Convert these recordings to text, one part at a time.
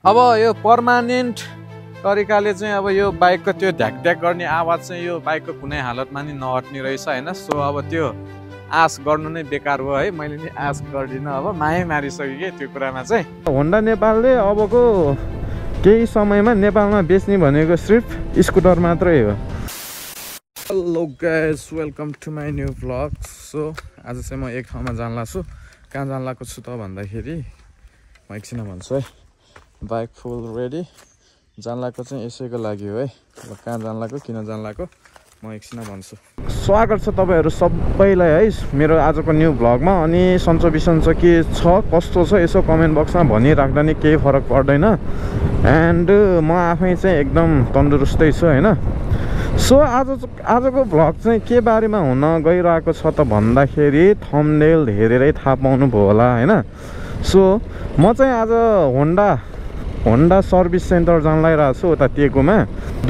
अब यो पर्मानेन्ट तरिकाले चाहिँ अब यो बाइकको त्यो ढ्याक ढ्याक गर्ने आवाज चाहिँ यो बाइकको कुनै हालतमा नि नहट्ने रहेछ हैन। सो अब त्यो आश गर्नु नै बेकार हो है। मैले नि आश गर्दिनँ, अब माया मारिसकेँ के त्यो कुरामा चाहिँ। होन्डा नेपालले अबको केही समयमा नेपालमा बेच्ने भनेको सिर्फ स्कुटर मात्रै हो। Hello guys, welcome to my new vlog. So आज चाहिँ म एक ठाउँमा जान लाग्छु। कहाँ जान लागेको छु त भन्दाखेरि म एकछिन भन्छु है। बाइक फुल रेडी, जान लागेको चाहिँ यसैको लागि हो है। अब कहाँ जान लागेको, किन जान लागेको म एकछिन भन्छु। स्वागत छ तपाईँहरू सबैलाई है मेरो आजको न्यू भ्लगमा। अनि सन्चो बिसन्चो के छ कस्तो छ यसो कमेन्ट बक्समा भनिराख्दा नि केही फरक पर्दैन। एन्ड म आफै चाहिँ एकदम तन्दुरुस्तै छु होइन। सो आजको भ्लग चाहिँ के बारेमा हुन गइरहेको छ त भन्दाखेरि थम्बनेल हेरेरै थाहा पाउनुभयो होला होइन। सो म चाहिँ आज होन्डा सर्भिस सेन्टर जान लागिरहेको छु उता टेकुमा।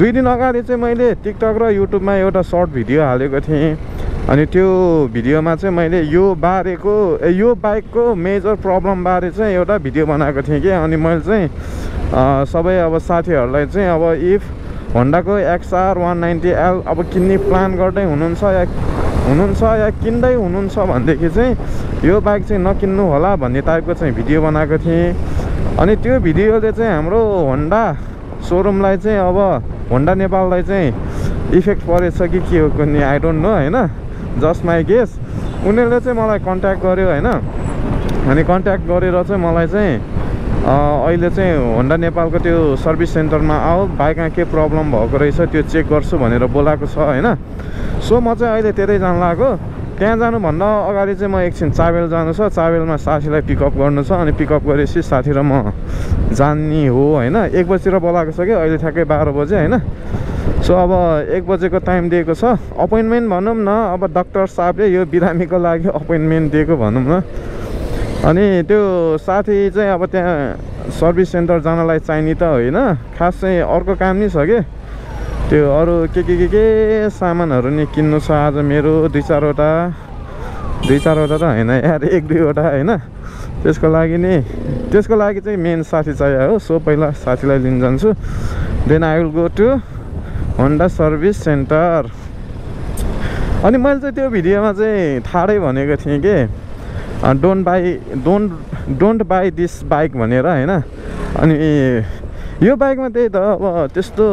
2 दिन अगाडि चाहिँ मैले टिकटक र युट्युबमा एउटा सर्ट भिडियो हालेको थिएँ। अनि त्यो भिडियोमा चाहिँ मैले यो बाइकको मेजर प्रब्लम बारे चाहिँ एउटा भिडियो बनाएको थिएँ कि। अनि मैले चाहिँ सबै अब साथीहरूलाई चाहिँ अब इफ होन्डाको XR 190L अब किन्ने प्लान गर्दै हुनुहुन्छ या किन्दै हुनुहुन्छ भनेदेखि चाहिँ यो बाइक चाहिँ नकिन्नु होला भन्ने टाइपको चाहिँ भिडियो बनाएको थिएँ। अनि त्यो भिडियोले चाहिँ हाम्रो होन्डा सोरुमलाई चाहिँ अब होन्डा नेपाललाई चाहिँ इफेक्ट परेछ कि के हो कुनै आई डोन्ट नो होइन, जस्ट माई गेस। उनीहरूले चाहिँ मलाई कन्ट्याक्ट गर्यो होइन। अनि कन्ट्याक्ट गरेर चाहिँ मलाई चाहिँ अहिले चाहिँ होन्डा नेपालको त्यो सर्भिस सेन्टरमा आऊ, बाइकमा के प्रब्लम भएको रहेछ त्यो चेक गर्छु भनेर बोलाएको छ होइन। सो म चाहिँ अहिले त्यतै जान लागेको। त्यहाँ जानुभन्दा अगाडि चाहिँ म एकछिन चाबेल जानु छ, चाबेलमा साथीलाई पिकअप गर्नु छ। अनि पिकअप गरेपछि साथी र म जान्ने हो होइन। 1 बजीतिर बोलाएको छ कि अहिले ठ्याक्कै 12 बजे होइन। सो अब 1 बजेको टाइम दिएको छ, अपोइन्टमेन्ट भनौँ न। अब डाक्टर साहबले यो बिरामीको लागि अपोइन्टमेन्ट दिएको भनौँ न। अनि त्यो साथी चाहिँ अब त्यहाँ सर्भिस सेन्टर जानलाई चाहिने त होइन, खास चाहिँ अर्को काम नि छ कि। त्यो अरू के सामानहरू नि किन्नु छ आज मेरो 2-4वटा त होइन यार, 1-2वटा होइन। त्यसको लागि चाहिँ मेन साथी चाहियो हो। सो पहिला साथीलाई लिन जान्छु, then I will go to Honda service centre. अनि मैले चाहिँ त्यो भिडियोमा चाहिँ ठाडै भनेको थिएँ कि डोन्ट बाई दिस बाइक भनेर होइन। अनि यो बाइकमा त्यही त अब त्यस्तो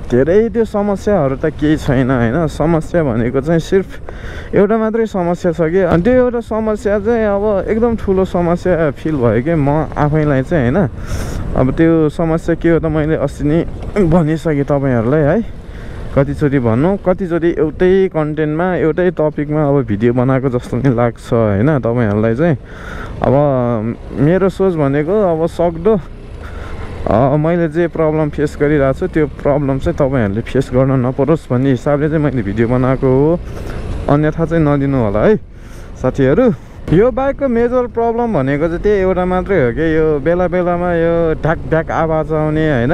धेरै त्यो समस्याहरू त केही छैन होइन। समस्या भनेको चाहिँ सिर्फ एउटा मात्रै समस्या छ कि। अनि त्यो एउटा समस्या चाहिँ अब एकदम ठुलो समस्या फिल भयो कि म आफैलाई चाहिँ होइन। अब त्यो समस्या के हो त मैले अस्ति नै भनिसकेँ तपाईँहरूलाई है। कतिचोटि भनौँ, कतिचोटि एउटै कन्टेन्टमा एउटै टपिकमा अब भिडियो बनाएको जस्तो नै लाग्छ होइन तपाईँहरूलाई चाहिँ। अब मेरो सोच भनेको अब सक्दो मैले जे प्रब्लम फेस गरिरहेको छु त्यो प्रब्लम चाहिँ तपाईँहरूले फेस गर्न नपरोस् भन्ने हिसाबले चाहिँ मैले भिडियो बनाएको हो। अन्यथा चाहिँ नदिनु होला है साथीहरू। यो बाइकको मेजर प्रब्लम भनेको चाहिँ त्यही एउटा मात्रै हो कि यो बेलामा यो ढ्याक आवाज आउने होइन,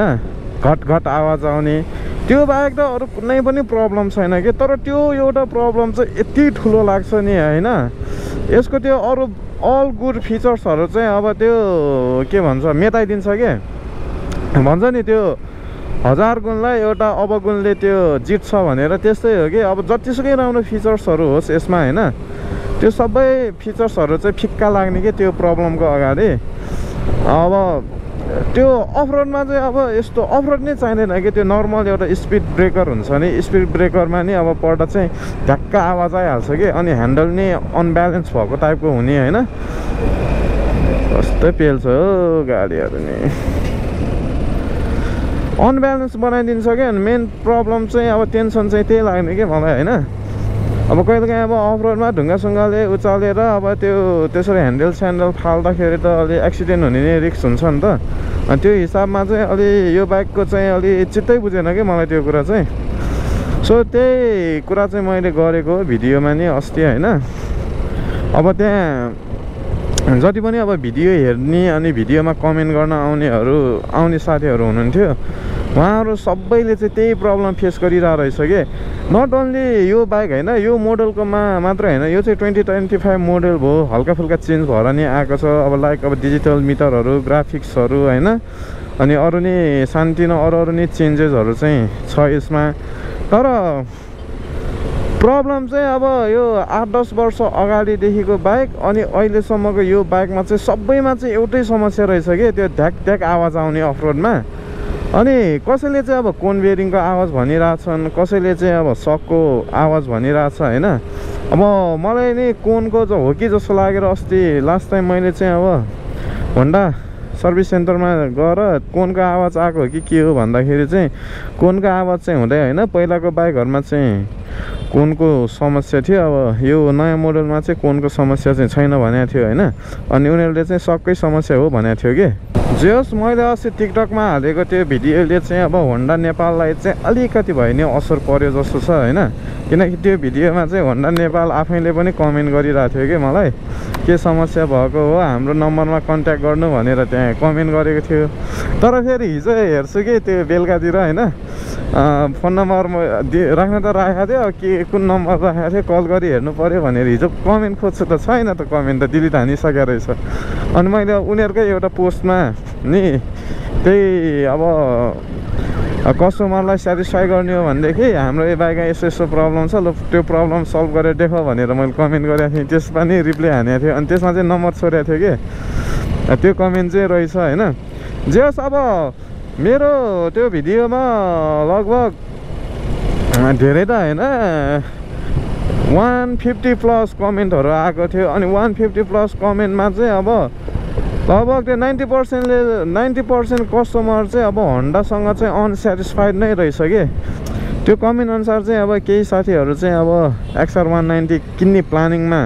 घट आवाज आउने। त्यो बाहेक त अरू कुनै पनि प्रब्लम छैन कि। तर त्यो एउटा प्रब्लम चाहिँ यति ठुलो लाग्छ नि होइन। यसको त्यो अरू अल गुड फिचर्सहरू चाहिँ अब त्यो के भन्छ मेटाइदिन्छ के भन्छ नि। त्यो 1000 गुणलाई एउटा अवगुणले त्यो जित्छ भनेर त्यस्तै हो कि। अब जतिसुकै राम्रो फिचर्सहरू होस् यसमा होइन, त्यो सबै फिचर्सहरू चाहिँ फिक्का लाग्ने कि त्यो प्रब्लमको अगाडि। अब त्यो अफरोडमा चाहिँ अब यस्तो अफरोड नै चाहिँदैन कि। त्यो नर्मल एउटा स्पिड ब्रेकर हुन्छ नि, स्पिड ब्रेकरमा नि अब पर्दा चाहिँ ढ्याक्क आवाज आइहाल्छ कि। अनि ह्यान्डल नै अनब्यालेन्स भएको टाइपको हुने होइन। कस्तै पेल्छ हो गाडीहरू नि, अनब्यालेन्स बनाइदिन्छ क्या। अनि मेन प्रब्लम चाहिँ अब टेन्सन चाहिँ त्यही लाग्ने कि मलाई होइन। अब कहिलेकाहीँ अब अफरोडमा ढुङ्गासुङ्गाले उचालेर अब त्यसरी ह्यान्डल फाल्दाखेरि त अलि एक्सिडेन्ट हुने नै रिस्क हुन्छ नि त। अनि त्यो हिसाबमा चाहिँ अलि यो बाइकको चाहिँ अलि चित्तै बुझेन कि मलाई त्यो कुरा चाहिँ। सो त्यही कुरा चाहिँ मैले गरेको भिडियोमा नि अस्ति होइन। अब त्यहाँ जति पनि अब भिडियो हेर्ने अनि भिडियोमा कमेन्ट गर्न आउने साथीहरू हुनुहुन्थ्यो, उहाँहरू सबैले चाहिँ त्यही प्रब्लम फेस गरिरहेको रहेछ कि। नट ओन्ली यो बाइक होइन, यो मोडलको मात्र होइन, यो चाहिँ 2025 मोडल भयो, हल्का फुल्का चेन्ज भएर नि आएको छ। अब लाइक अब डिजिटल मिटरहरू, ग्राफिक्सहरू होइन, अनि अरू नि सानोतिनो अरू नि चेन्जेसहरू चाहिँ छ यसमा। तर प्रब्लम चाहिँ अब यो 8-10 वर्ष अगाडिदेखिको बाइक अनि अहिलेसम्मको यो बाइकमा चाहिँ सबैमा चाहिँ एउटै समस्या रहेछ कि त्यो ढ्याक ढ्याक आवाज आउने अफरोडमा। अनि कसैले चाहिँ अब कोन बेरिङको आवाज भनिरहेछन्, कसैले चाहिँ अब सकको आवाज भनिरहेछ होइन। अब मलाई नि कोनको हो कि जस्तो लागेर अस्ति लास्ट टाइम मैले चाहिँ अब होन्डा सर्भिस सेन्टरमा गएर कोनको आवाज आएको हो कि के हो भन्दाखेरि चाहिँ कोनको आवाज चाहिँ हुँदै होइन। पहिलाको बाइकहरूमा चाहिँ कोनको समस्या थियो, अब यो नयाँ मोडलमा चाहिँ कोनको समस्या चाहिँ छैन भनेको थियो होइन। अनि उनीहरूले चाहिँ सबकै समस्या हो भनेको थियो कि। जे होस्, मैले अस्ति टिकटकमा हालेको त्यो भिडियोले चाहिँ अब होन्डा नेपाललाई चाहिँ अलिकति भए नि असर पर्यो जस्तो छ होइन। किनकि त्यो भिडियोमा चाहिँ होन्डा नेपाल आफैले पनि कमेन्ट गरिरहेको थियो कि मलाई के समस्या भएको हो हाम्रो नम्बरमा कन्ट्याक्ट गर्नु भनेर त्यहाँ कमेन्ट गरेको थियो। तर फेरि हिजो हेर्छु कि त्यो बेलुकातिर होइन, फोन नम्बर राख्न त राखेको थियो, के कुन नम्बर राखेको थियो कल गरी हेर्नु पऱ्यो भनेर हिजो कमेन्ट खोज्छु त छैन त, कमेन्ट त डिलिट हानिसकेको रहेछ। अनि मैले उनीहरूकै एउटा पोस्टमा नि त्यही अब कस्टमरलाई सेटिस्फाई गर्ने हो भनेदेखि हाम्रो यो बाइकमा यस्तो यस्तो प्रब्लम छ, ल त्यो प्रब्लम सल्भ गरेर देखाऊ भनेर मैले कमेन्ट गरेको थिएँ। त्यसमा नि रिप्लाई हानेको थियो अनि त्यसमा चाहिँ नम्बर छोडेको थियो कि त्यो कमेन्ट चाहिँ रहेछ होइन। जे होस्, अब मेरो त्यो भिडियोमा लगभग धेरै त होइन 150+ कमेन्टहरू आएको थियो। अनि 150+ कमेन्टमा चाहिँ अब लगभग त्यो 90% कस्टमर चाहिँ अब होन्डासँग चाहिँ अनसेटिस्फाइड नै रहेछ कि। त्यो कमेन्ट अनुसार चाहिँ अब केही साथीहरू चाहिँ अब XR 190 किन्ने प्लानिङमा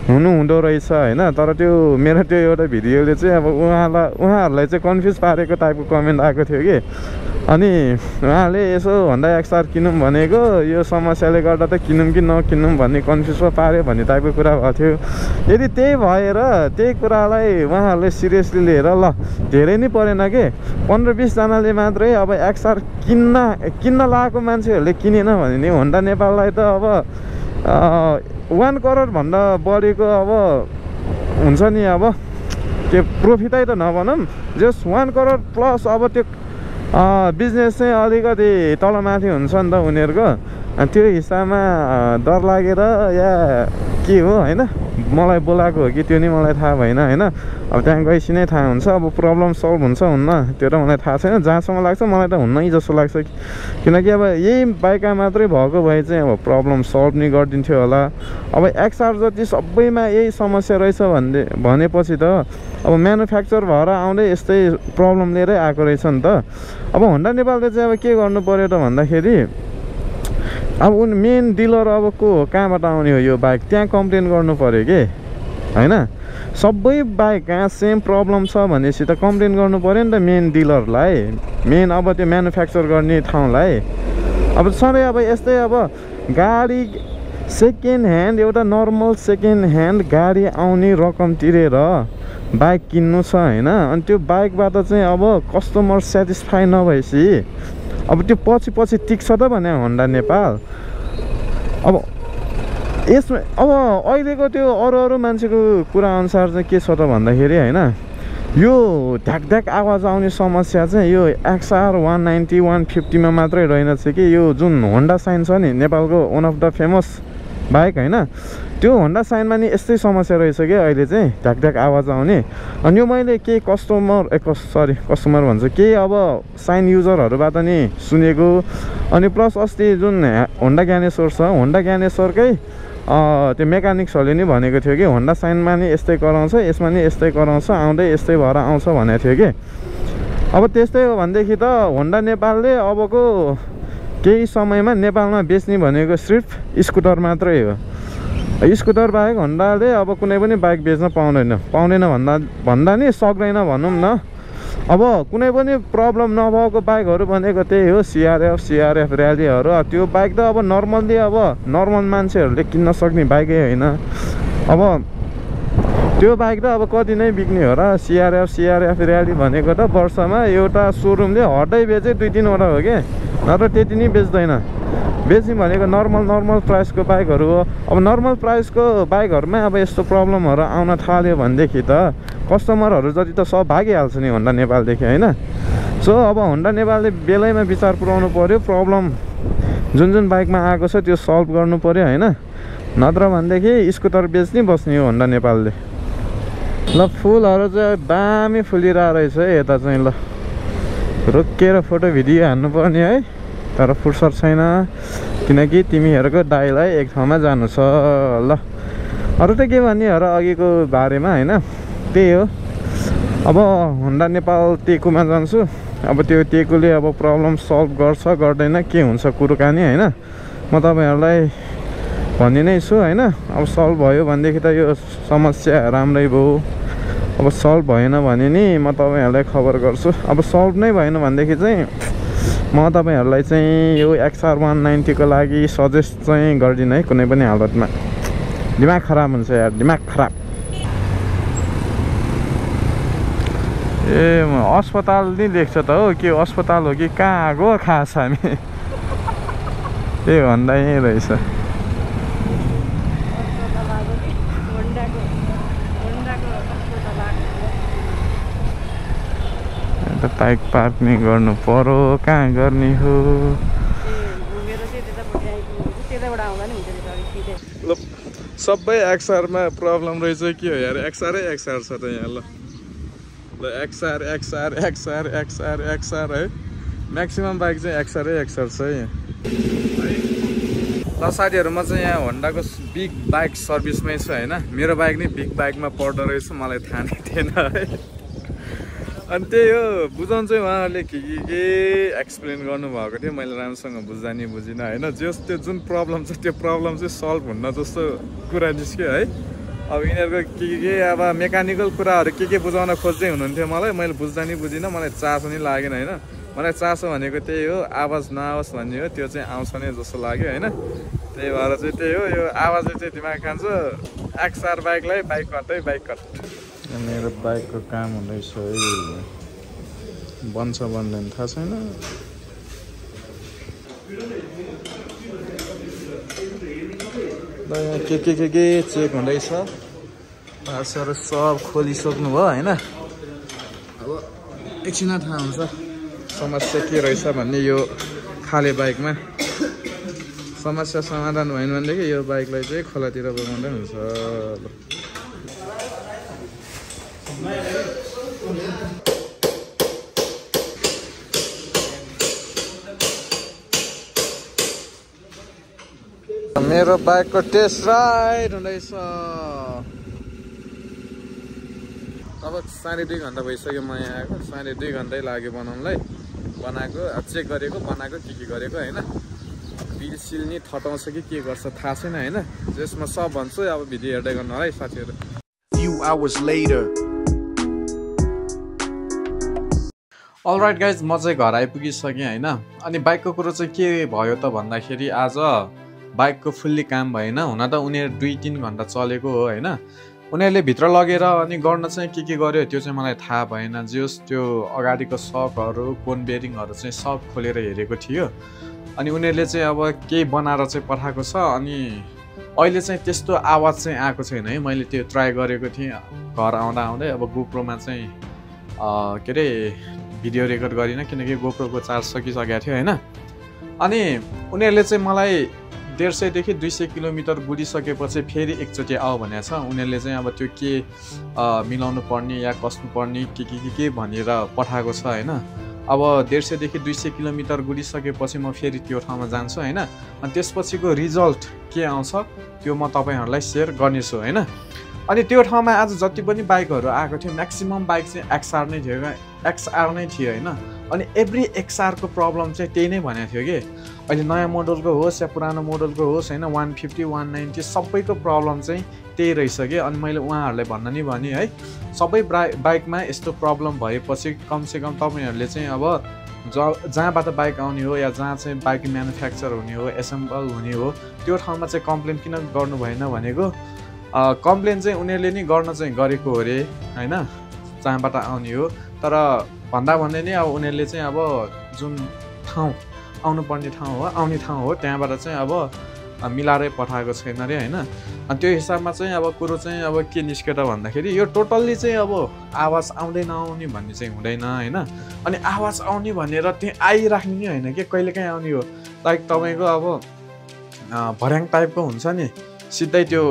हुँदो रहेछ होइन। तर त्यो मेरो त्यो एउटा भिडियोले चाहिँ अब उहाँहरूलाई चाहिँ कन्फ्युज पारेको टाइपको कमेन्ट आएको थियो कि। अनि उहाँले यसो होन्डा XR किनौँ भनेको यो समस्याले गर्दा त किनौँ कि नकिनौँ भन्ने कन्फ्युज पार्यो भन्ने टाइपको कुरा भएको थियो। यदि त्यही भएर त्यही कुरालाई उहाँहरूले सिरियसली लिएर ल धेरै नै परेन कि 15-20 जनाले मात्रै अब XR किन्न लागेको मान्छेहरूले किनेन भने नि होन्डा नेपाललाई त अब 1 करोड भन्दा बढीको अब हुन्छ नि, अब के प्रफिटै त नभनौँ, जस्ट 1 करोड प्लस अब त्यो बिजनेस चाहिँ अलिकति तलमाथि हुन्छ नि त उनीहरूको। त्यो हिसाबमा डर लागेर या के हो होइन, मलाई बोलाएको हो कि त्यो नि मलाई थाहा भएन होइन। अब त्यहाँ गएपछि नै थाहा हुन्छ अब प्रब्लम सल्भ हुन्छ हुन्न त्यो त मलाई थाहा छैन। जहाँसम्म लाग्छ मलाई त हुनै जस्तो लाग्छ किनकि अब यही बाइकमा मात्रै भएको भए चाहिँ अब प्रब्लम सल्भ नि गरिदिन्थ्यो होला। अब XR जति सबैमा यही समस्या रहेछ भनेपछि त अब म्यानुफ्याक्चर भएर आउँदै यस्तै प्रब्लम लिएरै आएको रहेछ नि त। अब होन्डा नेपालले चाहिँ अब के गर्नु पर्यो त भन्दाखेरि अब मेन डिलर अब को हो, कहाँबाट आउने हो यो बाइक, त्यहाँ कम्प्लेन गर्नु पऱ्यो कि होइन। सबै बाइक कहाँ सेम प्रब्लम छ भनेपछि त कम्प्लेन गर्नु पऱ्यो नि त मेन डिलरलाई, मेन अब त्यो म्यानुफ्याक्चर गर्ने ठाउँलाई। अब सधैँ अब यस्तै अब गाडी सेकेन्ड ह्यान्ड एउटा नर्मल सेकेन्ड ह्यान्ड गाडी आउने रकम तिरेर बाइक किन्नु छ होइन। अनि त्यो बाइकबाट चाहिँ अब कस्टमर सेटिस्फाई नभएपछि अब त्यो पछि टिक्छ त भने होन्डा नेपाल। अब यसमा अब अहिलेको त्यो अरू मान्छेको कुरा अनुसार चाहिँ के छ त भन्दाखेरि होइन, यो ढ्याक आवाज आउने समस्या चाहिँ यो XR 190 150 मात्रै रहेनछ कि यो जुन होन्डा साइन छ नि नेपालको one of the famous bike होइन, त्यो होन्डा साइनमा नि यस्तै समस्या रहेछ कि अहिले चाहिँ ढ्याक आवाज आउने। अनि यो मैले केही कस्टमर भन्छ केही अब साइन युजरहरूबाट नि सुनेको। अनि प्लस अस्ति जुन होन्डा ज्ञानेश्वर छ, होन्डा ज्ञानेश्वरकै त्यो मेकानिक्सहरूले नि भनेको थियो कि होन्डा साइनमा नि यस्तै कराउँछ, यसमा नि यस्तै कराउँछ, आउँदै यस्तै भएर आउँछ भनेको थियो कि। अब त्यस्तै हो भनेदेखि त होन्डा नेपालले अबको केही समयमा नेपालमा बेच्ने भनेको सिर्फ स्कुटर मात्रै हो। स्कुटर बाहेक होन्डाले अब कुनै पनि बाइक बेच्न पाउँदैन भन्दा नि सक्दैन भनौँ न। अब कुनै पनि प्रब्लम नभएको बाइकहरू भनेको त्यही हो CRF र्यालीहरू। त्यो बाइक त अब नर्मल्ली अब नर्मल मान्छेहरूले किन्न सक्ने बाइकै होइन। अब त्यो बाइक त अब कति नै बिक्ने हो र। CRF र्याली भनेको त वर्षमा एउटा सोरुमले हट्दै बेचे 2-3वटा हो कि, नत्र त्यति नै बेच्दैन। बेच्ने भनेको नर्मल प्राइसको बाइकहरू हो। अब नर्मल प्राइसको बाइकहरूमा अब यस्तो प्रब्लमहरू आउन थाल्यो भनेदेखि त कस्टमरहरू जति त सब भागिहाल्छ नि होन्डा नेपालदेखि होइन। सो अब होन्डा नेपालले बेलैमा विचार पुर्याउनु पर्यो प्रब्लम जुन बाइकमा आएको छ त्यो सल्भ गर्नु पर्यो होइन नत्र भनेदेखि स्कुटर बेच्नै बस्ने हो होन्डा नेपालले ल फुलहरू चाहिँ दामी फुलिरहेको रहेछ है यता चाहिँ ल रोकेर फोटो भिडियो हान्नुपर्ने है तर फुर्सद छैन किनकि तिमीहरूको दाइलाई एक ठाउँमा जानु छ ल अरू त के भन्ने हो र अघिको बारेमा होइन त्यही हो अब होन्डा नेपाल टेकुमा जान्छु अब त्यो टेकुले अब प्रब्लम सल्भ गर्छ गर्दैन के हुन्छ कुरोकानी होइन म तपाईँहरूलाई भन्ने नै छु होइन अब सल्भ भयो भनेदेखि त यो समस्या राम्रै भयो अब सल्भ भएन भने नि म तपाईँहरूलाई खबर गर्छु अब सल्भ नै भएन भनेदेखि चाहिँ म तपाईँहरूलाई चाहिँ यो XR 190 को लागि सजेस्ट चाहिँ गर्दिनँ है कुनै पनि हालतमा दिमाग खराब हुन्छ यार दिमाग खराब ए अस्पताल नि लेख्छ त हो के अस्पताल हो कि कहाँ आएको खास हामी ए भन्दा यहीँ रहेछ बाइक पार्किङ गर्नु पर्यो कहाँ गर्ने हो सबै XR मा प्रब्लम रहेछ के हो यार XR छ त यहाँ ल XR है म्याक्सिमम बाइक चाहिँ XR छ है यहाँ ल साथीहरू म चाहिँ यहाँ होन्डाको बिग बाइक सर्भिसमै छु होइन मेरो बाइक नै बिग बाइकमा पर्दो रहेछ मलाई थाहा नै थिएन है अनि त्यही हो बुझाउनु चाहिँ उहाँहरूले के एक्सप्लेन गर्नुभएको थियो मैले राम्रोसँग बुझ्दा नि बुझिनँ होइन त्यो जुन प्रब्लम छ त्यो प्रब्लम चाहिँ सल्भ हुन्न जस्तो कुरा निस्क्यो है अब यिनीहरूको के अब मेकानिकल कुराहरू के बुझाउन खोज्दै हुनुहुन्थ्यो मलाई मैले बुझ्दा नि बुझिनँ मलाई चासो नि लागेन होइन मलाई चासो भनेको त्यही हो आवाज नआओस् भन्ने हो त्यो चाहिँ आउँछ नै जस्तो लाग्यो होइन त्यही भएर चाहिँ त्यही हो यो आवाजले चाहिँ दिमाग खान्छ XR बाइकलाई बाइक कट मेरो बाइकको काम हुँदैछ है बन्छ बन्दैन थाहा छैन ल यहाँ के चेक हुँदैछ पार्ट्सहरू सब खोलिसक्नु भयो होइन अब एकछिनमा थाहा हुन्छ समस्या के रहेछ भन्ने यो खाले बाइकमा समस्या समाधान भएन भनेदेखि यो बाइकलाई चाहिँ खोलातिर बगाउँदै हुन्छ मेरो बाइकको टेस्ट राइड हुँदैछ अब 2.5 घन्टा भइसक्यो म यहाँ आएको 2.5 घन्टै लाग्यो बनाउनलाई बनाएको चेक गरेको बनाएको के गरेको होइन बिल सिल नि थटाउँछ कि के गर्छ थाहा छैन होइन जसमा सब भन्छु अब भिडियो हेर्दै गर्नु होला है साथीहरू अलराइट गाइज म चाहिँ घर आइपुगिसकेँ होइन अनि बाइकको कुरो चाहिँ के भयो त भन्दाखेरि आज बाइकको फुल्ली काम भएन हुन त उनीहरू 2-3 घन्टा चलेको हो होइन उनीहरूले भित्र लगेर अनि गर्न चाहिँ के गर्यो त्यो चाहिँ मलाई थाहा भएन जस त्यो अगाडिको सकहरू कोन बेरिङहरू चाहिँ सब खोलेर हेरेको थियो अनि उनीहरूले चाहिँ अब केही बनाएर चाहिँ पठाएको छ अनि अहिले चाहिँ त्यस्तो आवाज चाहिँ आएको छैन है मैले त्यो ट्राई गरेको थिएँ घर आउँदै अब गोप्रोमा चाहिँ के अरे भिडियो रेकर्ड गरिनँ किनकि गोप्रोको चार्ज सकिसकेको थियो होइन अनि उनीहरूले चाहिँ मलाई 150 देखि 200 किलोमिटर गुडिसकेपछि फेरि एकचोटि आऊ भनेको छ उनीहरूले चाहिँ अब त्यो के मिलाउनु पर्ने या कस्नु पर्ने के भनेर पठाएको छ होइन अब 150 देखि 200 किलोमिटर गुडिसकेपछि म फेरि त्यो ठाउँमा जान्छु होइन अनि त्यसपछिको रिजल्ट के आउँछ त्यो म तपाईँहरूलाई सेयर गर्नेछु होइन अनि त्यो ठाउँमा आज जति पनि बाइकहरू आएको थियो म्याक्सिमम बाइक चाहिँ XR नै थियो होइन अनि एभ्री XR को प्रब्लम चाहिँ त्यही नै भनेको थियो कि अहिले नयाँ मोडलको होस् या पुरानो मोडलको होस् होइन 150 190 सबैको प्रब्लम चाहिँ त्यही रहेछ कि अनि मैले उहाँहरूलाई भन्न नि भने है सबै बाइकमा यस्तो प्रब्लम भएपछि कमसेकम तपाईँहरूले चाहिँ अब जहाँबाट बाइक आउने हो या जहाँ चाहिँ बाइक म्यानुफ्याक्चर हुने हो एसेम्बल हुने हो त्यो ठाउँमा चाहिँ कम्प्लेन किन गर्नु भएन भनेको कम्प्लेन चाहिँ उनीहरूले नि गर्न चाहिँ गरेको हो अरे होइन जहाँबाट आउने हो तर भन्दै नै अब उनीहरूले चाहिँ अब जुन ठाउँ आउनुपर्ने ठाउँ हो आउने ठाउँ हो त्यहाँबाट चाहिँ अब मिलाएरै पठाएको छैन अरे होइन। अनि त्यो हिसाबमा चाहिँ अब कुरो चाहिँ अब के निस्क्यो त भन्दाखेरि यो टोटल्ली चाहिँ अब आवाज आउँदै नआउने भन्ने चाहिँ हुँदैन होइन। अनि आवाज आउने भनेर त्यहाँ आइराख्ने नि होइन कि कहिलेकाहीँ आउने हो। लाइक तपाईँको अब भर्याङ टाइपको हुन्छ नि सिधै त्यो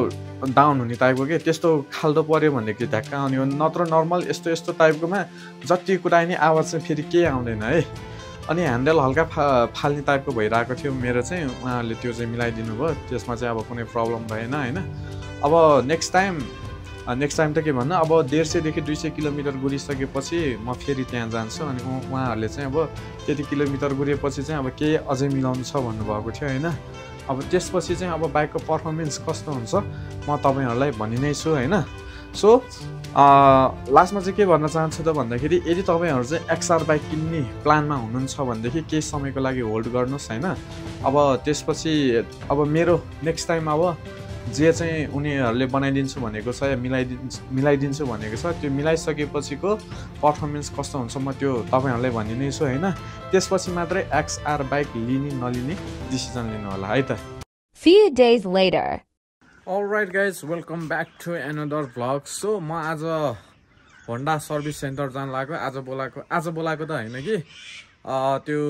डाउन हुने टाइपको के त्यस्तो खाल्डो पऱ्यो भनेदेखि ढ्याक्क आउने हो। नत्र नर्मल यस्तो यस्तो टाइपकोमा जति कुराए नि आवाज चाहिँ फेरि केही आउँदैन है। अनि ह्यान्डल हल्का फाल्ने टाइपको भइरहेको थियो मेरो चाहिँ, उहाँहरूले त्यो चाहिँ मिलाइदिनु भयो। त्यसमा चाहिँ अब कुनै प्रब्लम भएन होइन। अब नेक्स्ट टाइम त के भन्नु, अब 150 देखि 200 किलोमिटर गुडिसकेपछि म फेरि त्यहाँ जान्छु। अनि उहाँहरूले चाहिँ अब त्यति किलोमिटर गुडेपछि चाहिँ अब केही अझै मिलाउनु छ भन्नुभएको थियो होइन। अब त्यसपछि चाहिँ अब बाइकको पर्फर्मेन्स कस्तो हुन्छ म तपाईँहरूलाई भनि नै छु होइन। सो लास्टमा चाहिँ के भन्न चाहन्छु त भन्दाखेरि यदि तपाईँहरू चाहिँ एक्सआर बाइक किन्ने प्लानमा हुनुहुन्छ भनेदेखि केही समयको लागि होल्ड गर्नुहोस् होइन। अब त्यसपछि अब मेरो नेक्स्ट टाइम अब जे चाहिँ उनीहरूले बनाइदिन्छु भनेको छ या मिलाइदिन्छु भनेको छ त्यो मिलाइसकेपछिको पर्फर्मेन्स कस्तो हुन्छ म त्यो तपाईँहरूलाई भनि नै छु होइन। त्यसपछि मात्रै एक्सआर बाइक लिने नलिने डिसिजन लिनु होला है त। Few days later. Alright guys, welcome back to another vlog. So म आज होन्डा सर्भिस सेन्टर जान लाग्यो। आज बोलाएको त होइन कि त्यो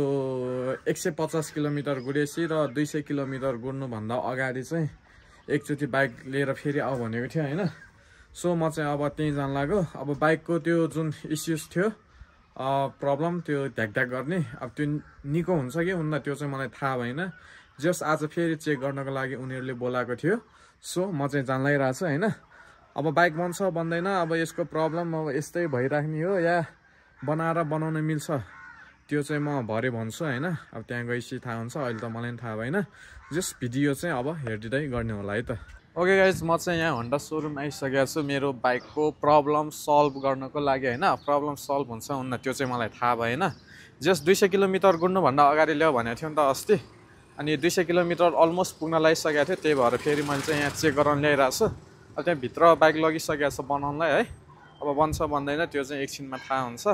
150 किलोमिटर गुडेसी र 200 किलोमिटर गुड्नुभन्दा अगाडि चाहिँ एकचोटि बाइक लिएर फेरि आऊ भनेको थियो होइन। सो म चाहिँ अब त्यहीँ जान लाग्यो। अब बाइकको त्यो जुन इस्युज थियो प्रब्लम त्यो ढ्याक गर्ने, अब त्यो निको हुन्छ कि हुन्न त्यो चाहिँ मलाई थाहा भएन। जस्ट आज फेरि चेक गर्नको लागि उनीहरूले बोलाएको थियो। सो म चाहिँ जान लागिरहेको छु होइन। अब बाइक बन्छ बन्दैन, अब यसको प्रब्लम अब यस्तै भइराख्ने हो या बनाउन मिल्छ त्यो चाहिँ म भरे भन्छु होइन। अब त्यहाँ गएपछि थाहा हुन्छ, अहिले त मलाई पनि थाहा भएन। जस्ट भिडियो चाहिँ अब हेरिदिँदै गर्ने होला है त। ओके गाइज, म चाहिँ यहाँ होन्डा सोरुम आइसकेको छु मेरो बाइकको प्रब्लम सल्भ गर्नको लागि होइन। प्रब्लम सल्भ हुन्छ हुन्न त्यो चाहिँ मलाई थाहा भएन। जस्ट 200 किलोमिटर गुड्नुभन्दा अगाडि ल्याऊ भनेको थियो नि त अस्ति। अनि 200 किलोमिटर अलमोस्ट पुग्न लागिसकेको थियो, त्यही भएर फेरि मैले चाहिँ यहाँ चेक गराउन ल्याइरहेको छु। अब त्यहाँ भित्र बाइक लगिसकेको छ बनाउनलाई है। अब बन्छ बन्दैन त्यो चाहिँ एकछिनमा थाहा हुन्छ।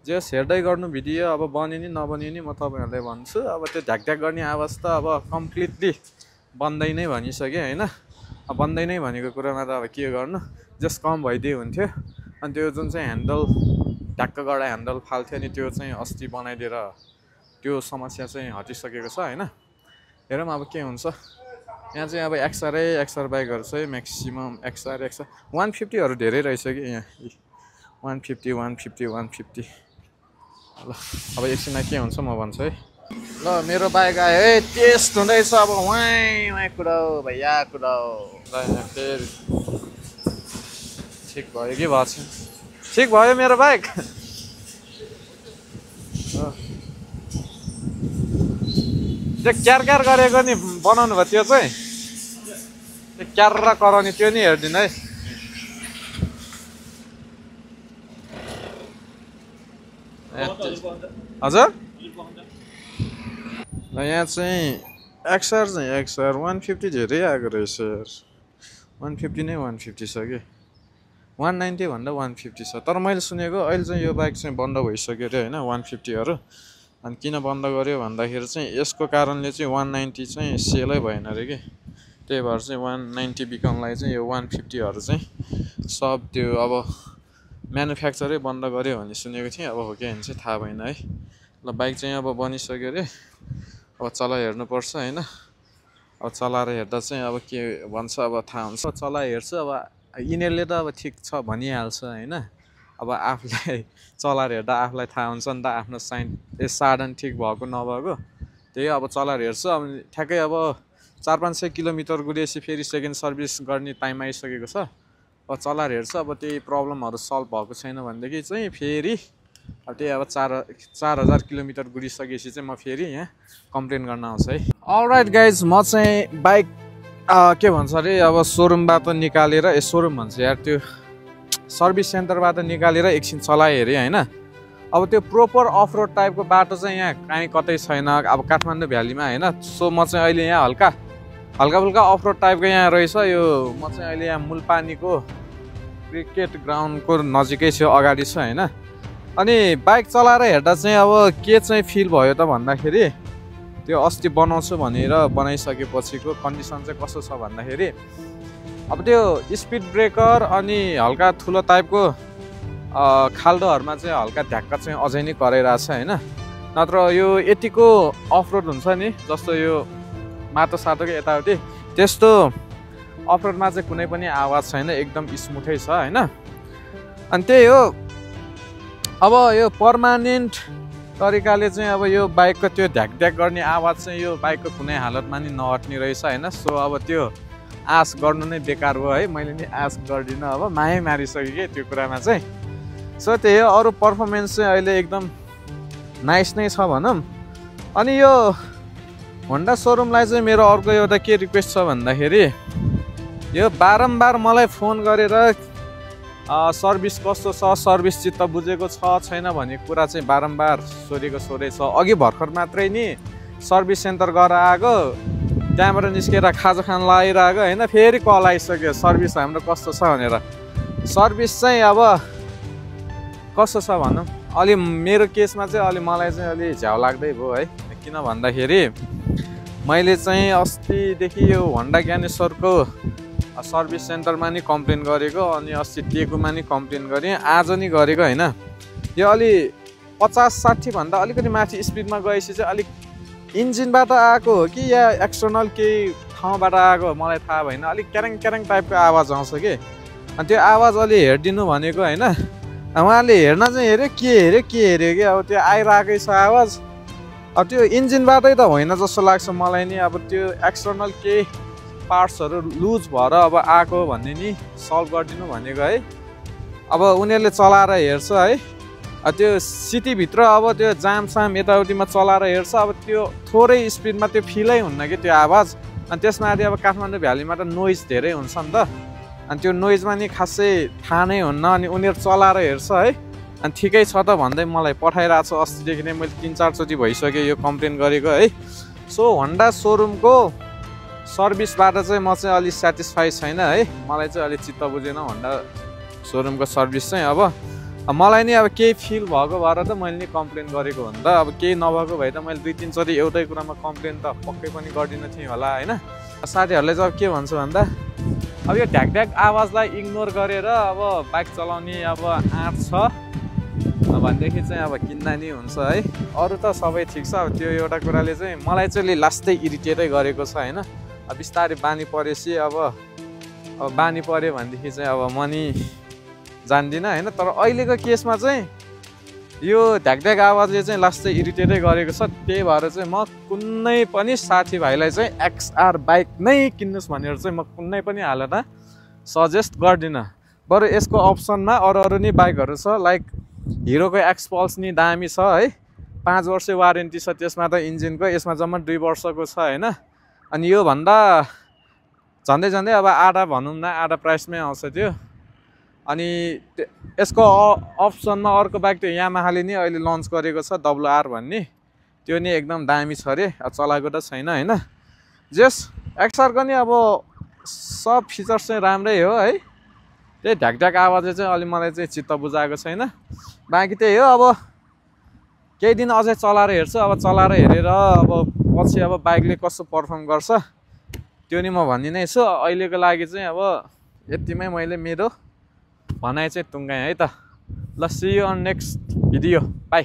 जस हेर्दै गर्नु भिडियो, अब बन्यो नि नबन्यो नि म तपाईँहरूलाई भन्छु। अब त्यो ढ्याक गर्ने आवाज त अब कम्प्लिटली बन्दै नै भनिसक्यो होइन। अब बन्दै नै भनेको कुरामा त अब के गर्नु, जस्ट कम भइदिए हुन्थ्यो। अनि त्यो जुन चाहिँ ह्यान्डल ढ्याक्क गर्दा ह्यान्डल फाल्थ्यो नि त्यो चाहिँ अस्ति बनाइदिएर त्यो समस्या चाहिँ हटिसकेको छ होइन। हेरौँ अब के हुन्छ। यहाँ चाहिँ अब एक्सआर बाइकहरू चाहिँ म्याक्सिमम् एक्सआर 150हरू धेरै रहेछ कि यहाँ 150 ल। अब एकछिनमा के हुन्छ म भन्छु है। ल मेरो बाइक आयो है, टेस्ट हुँदैछ अब वाइ कुदाऊ भैया कुदाऊ। ल यहाँ फेरि ठिक भयो कि भएको छ, ठिक भयो मेरो बाइक। त्यो क्यार गरेको नि बनाउनु भयो त्यो चाहिँ, त्यो क्यार र कराउने त्यो नि हेरिदिनु है। हजुर ल यहाँ चाहिँ एक्सआर 150 धेरै आएको रहेछ यार। 150 नै 150 छ कि 190 भन्दा 150 छ। तर मैले सुनेको अहिले चाहिँ यो बाइक चाहिँ बन्द भइसक्यो अरे होइन 150हरू। अनि किन बन्द गर्यो भन्दाखेरि चाहिँ यसको कारणले चाहिँ 190 चाहिँ सेलै भएन अरे कि, त्यही भएर चाहिँ 190 बिकाउनलाई चाहिँ यो 150हरू चाहिँ सब त्यो अब म्यानुफ्याक्चरै बन्द गर्यो भन्ने सुनेको थिएँ। अब हो कि होइन चाहिँ थाहा भएन है। ल बाइक चाहिँ अब बनिसक्यो अरे, अब चलाइ हेर्नुपर्छ होइन। अब चलाएर हेर्दा चाहिँ अब के भन्छ अब थाहा हुन्छ। चलाइ हेर्छु अब यिनीहरूले त अब ठिक छ भनिहाल्छ होइन। अब आफूलाई चलाएर हेर्दा आफूलाई थाहा हुन्छ नि त आफ्नो साधन ठिक भएको नभएको। त्यही अब चलाएर हेर्छु। अब ठ्याक्कै अब 400-500 किलोमिटर गुडेपछि फेरि सेकेन्ड सर्भिस गर्ने टाइम आइसकेको छ। अब चलाएर हेर्छु, अब त्यही प्रब्लमहरू सल्भ भएको छैन भनेदेखि चाहिँ फेरि अब त्यही अब 4000 किलोमिटर गुडिसकेपछि चाहिँ म फेरि यहाँ कम्प्लेन गर्न आउँछु है। अलराइट गाइज, म चाहिँ बाइक के भन्छ अरे अब सोरुमबाट निकालेर सोरुम भन्छ यार त्यो सर्भिस सेन्टरबाट निकालेर एकछिन चलाइ हेरेँ होइन। अब त्यो प्रोपर अफ रोड टाइपको बाटो चाहिँ यहाँ कहीँ कतै छैन अब काठमाडौँ भ्यालीमा होइन। सो म चाहिँ अहिले यहाँ हल्का फुल्का अफ रोड टाइपको यहाँ रहेछ यो। म चाहिँ अहिले यहाँ मूलपानीको क्रिकेट ग्राउन्डको नजिकै छु, अगाडि छु होइन। अनि बाइक चलाएर हेर्दा चाहिँ अब के चाहिँ फिल भयो त भन्दाखेरि त्यो अस्ति बनाउँछु भनेर बनाइसकेपछिको कन्डिसन चाहिँ कस्तो छ भन्दाखेरि अब त्यो स्पिड ब्रेकर अनि हल्का ठुलो टाइपको खाल्डोहरूमा चाहिँ हल्का ढ्याक्क चाहिँ अझै नै कराइरहेछ होइन। नत्र यो यतिको अफरोड हुन्छ नि जस्तो यो माटो साटोको यताउति त्यस्तो अफरोडमा चाहिँ कुनै पनि आवाज छैन, एकदम स्मुथै छ होइन। अनि त्यही हो अब यो पर्मानेन्ट तरिकाले चाहिँ अब यो बाइकको त्यो ढ्याक ढ्याक गर्ने आवाज चाहिँ यो बाइकको कुनै हालतमा नि नहट्ने रहेछ होइन। सो अब त्यो आश गर्नु नै बेकार भयो है, मैले नि आश गर्दिनँ, अब माया मारिसकेँ कि त्यो कुरामा चाहिँ। सो त्यही हो, अरू पर्फर्मेन्स चाहिँ अहिले एकदम नाइस नै छ भनौँ। अनि यो होन्डा सोरुमलाई चाहिँ मेरो अर्को एउटा के रिक्वेस्ट छ भन्दाखेरि यो बारम्बार मलाई फोन गरेर सर्भिस कस्तो छ, सर्भिस चित्त बुझेको छ छैन भन्ने कुरा चाहिँ बारम्बार सोधेको छ। अघि भर्खर मात्रै नि सर्भिस सेन्टर गएर आएको, त्यहाँबाट निस्केर खाजा खान लगाइरहेको होइन, फेरि कल आइसक्यो सर्भिस हाम्रो कस्तो छ भनेर। सर्भिस चाहिँ अब कस्तो छ भनौँ, अलि मेरो केसमा चाहिँ अलि मलाई चाहिँ अलि झ्याउ लाग्दै भयो है। किन भन्दाखेरि मैले चाहिँ अस्तिदेखि यो होन्डा ज्ञानेश्वरको सर्भिस सेन्टरमा नि कम्प्लेन गरेको, अनि अस्ति टेकुमा नि कम्प्लेन गरेँ, आज नि गरेको होइन। यो अलि 50-60 भन्दा अलिकति माथि स्पिडमा गएपछि चाहिँ अलिक इन्जिनबाट आएको हो कि या एक्सटर्नल केही ठाउँबाट आएको मलाई थाहा भएन, अलिक क्यारेङ क्यारेङ टाइपको आवाज आउँछ कि। अनि त्यो आवाज अलि हेरिदिनु भनेको होइन। उहाँले हेर्न चाहिँ हेऱ्यो के हेऱ्यो कि अब त्यो आइरहेकै छ आवाज। अब त्यो इन्जिनबाटै त होइन जस्तो लाग्छ मलाई नि, अब त्यो एक्सटर्नल केही पार्ट्सहरू लुज भएर अब आएको भन्ने नि सल्भ गरिदिनु भनेको है। अब उनीहरूले चलाएर हेर्छ है, त्यो सिटीभित्र अब त्यो जामसाम यताउतिमा चलाएर हेर्छ, अब त्यो थोरै स्पिडमा त्यो फिलै हुन्न कि त्यो आवाज। अनि त्यसमाथि अब काठमाडौँ भ्यालीमा त नोइज धेरै हुन्छ नि त, अनि त्यो नोइजमा नि खासै थाहा नै हुन्न। अनि उनीहरू चलाएर हेर्छ है, अनि ठिकै छ त भन्दै मलाई पठाइरहेको छ। अस्तिदेखि नै मैले 3-4 चोटि भइसक्यो यो कम्प्लेन गरेको है। सो होन्डा सोरुमको सर्भिसबाट चाहिँ म चाहिँ अलिक सेटिस्फाई छैन है, मलाई चाहिँ अलिक चित्त बुझेन होन्डा सोरुमको सर्भिस चाहिँ। अब मलाई नि अब केही फिल भएको भएर त मैले नि कम्प्लेन गरेको हो नि त, अब केही नभएको भए त मैले 2-3 चोटि एउटै कुरामा कम्प्लेन त पक्कै पनि गर्दिनँ थिएँ होला होइन। साथीहरूले चाहिँ अब के भन्छ भन्दा अब यो ढ्याक ढ्याक आवाजलाई इग्नोर गरेर अब बाइक चलाउने अब आँट छ भनेदेखि चाहिँ अब किन्दा नि हुन्छ है। अरू त सबै ठिक छ, अब त्यो एउटा कुराले चाहिँ मलाई चाहिँ लास्टै इरिटेटै गरेको छ होइन। अब बिस्तारै बानी परेपछि अब बानी पऱ्यो भनेदेखि चाहिँ अब म नि जान्दिनँ होइन। तर अहिलेको केसमा चाहिँ यो ढ्याक ढ्याक आवाजले चाहिँ लास्टै इरिटेटै गरेको छ। त्यही भएर चाहिँ म कुनै पनि साथीभाइलाई चाहिँ XR बाइक नै किन्नुहोस् भनेर चाहिँ म कुनै पनि हालतमा सजेस्ट गर्दिनँ। बरु यसको अप्सनमा अरू नि बाइकहरू छ, लाइक हिरोको एक्सपल्स नि दामी छ है, 5 वर्ष वारेन्टी छ त्यसमा त इन्जिनको, यसमा जम्मा 2 वर्षको छ होइन। अनि यो भन्दा झन्डै अब आधा भनौँ न, आधा प्राइसमै आउँछ त्यो। अनि यसको अप्सनमा अर्को बाइक त्यो यामाहाले नि अहिले लन्च गरेको छ WR भन्ने, त्यो नि एकदम दामी छ अरे, चलाएको त छैन होइन। जस XR को नि अब सब फिचर्स चाहिँ राम्रै हो है, त्यही ढ्याक ढ्याक आवाजले चाहिँ अलि मलाई चाहिँ चित्त बुझाएको छैन। बाँकी त्यही हो, अब केही दिन अझै चलाएर हेर्छु, अब चलाएर हेरेर अब पछि अब बाइकले कस्तो पर्फर्म गर्छ त्यो नि म भन्दिनै छु। अहिलेको लागि चाहिँ अब यतिमै मैले मेरो भनाइ चाहिँ टुङ्गाएँ है त। ल see you on next video, by.